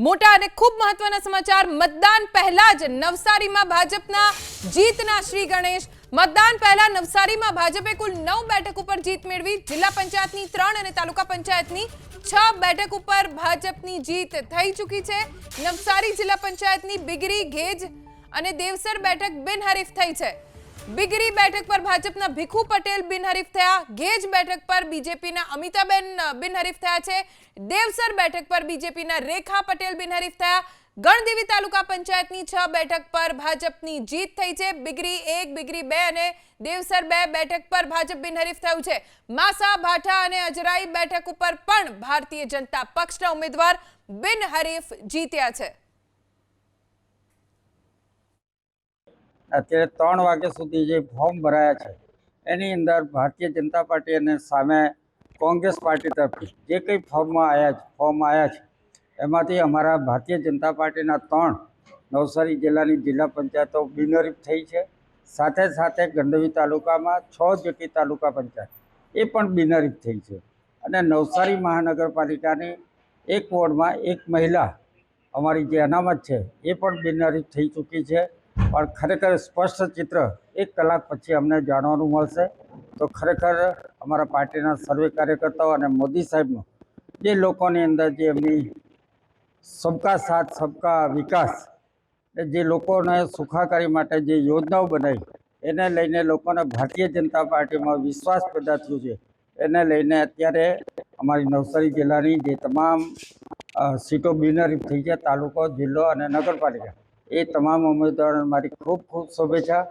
મોટા અને ખૂબ મહત્વના સમાચાર મતદાન પહેલા જ નવસારીમાં ભાજપના જીતના શ્રી ગણેશ। મતદાન પહેલા નવસારીમાં ભાજપે કુલ 9 બેઠક ઉપર જીત મેળવી। જિલ્લા પંચાયતની 3 અને તાલુકા પંચાયતની 6 બેઠક ઉપર ભાજપની જીત થઈ ચૂકી છે। નવસારી જિલ્લા પંચાયતની બિગરી, ગેજ અને દેવસર બેઠક બિનહરીફ થઈ છે। बिगरी बैठक पर भाजपा भीखू पटेल बिनहरीफ थया। गेज बैठक पर बीजेपी अमिताबेन बिनहरीफ थया छे। देवसर बैठक पर बीजेपी रेखा पटेल बिनहरीफ थया। गणदेवी तालुका पंचायतनी 6 बैठक पर भाजपनी जीत थई छे। बिगरी 1, बिगरी 2 અને देवसर 2 बैठक पर भाजप बिनहरीफ थयुं छे। मासा, भाठा અને अजराई बैठक पर पण भारतीय जनता पक्षना उम्मीदवार बिनहरीफ जीत्या छे। અત્યારે 3 વાગ્યા સુધી જે ફોર્મ ભરાયા છે એની અંદર ભારતીય જનતા પાર્ટી અને સામે કોંગ્રેસ પાર્ટી તરફથી જે કંઈ ફોર્મ આવ્યા છે એમાંથી અમારા ભારતીય જનતા પાર્ટીના 3 નવસારી જિલ્લાની જિલ્લા પંચાયતો બિનહરીફ થઈ છે। સાથે સાથે ગણદેવી તાલુકામાં 6 જેટલી તાલુકા પંચાયત એ પણ બિનહરીફ થઈ છે અને નવસારી મહાનગરપાલિકાની એક વોર્ડમાં એક મહિલા અમારી જે અનામત છે એ પણ બિનહરીફ થઈ ચૂકી છે। પણ ખરેખર સ્પષ્ટ ચિત્ર 1 કલાક પછી અમને જાણવાનું મળશે। તો ખરેખર અમારા પાર્ટીના સર્વે કાર્યકર્તાઓ અને મોદી સાહેબનો જે લોકોની અંદર જે એમની સબકા સાથ સબકા વિકાસ જે લોકોને સુખાકારી માટે જે યોજનાઓ બનાવી એને લઈને લોકોને ભારતીય જનતા પાર્ટીમાં વિશ્વાસ પેદા થયો છે। એને લઈને અત્યારે અમારી નવસારી જિલ્લાની જે તમામ સીટો બિનહરીફ થઈ છે, તાલુકો, જિલ્લો અને નગરપાલિકા, એ તમામ ઉમેદવારોને મારી ખૂબ ખૂબ શુભેચ્છા।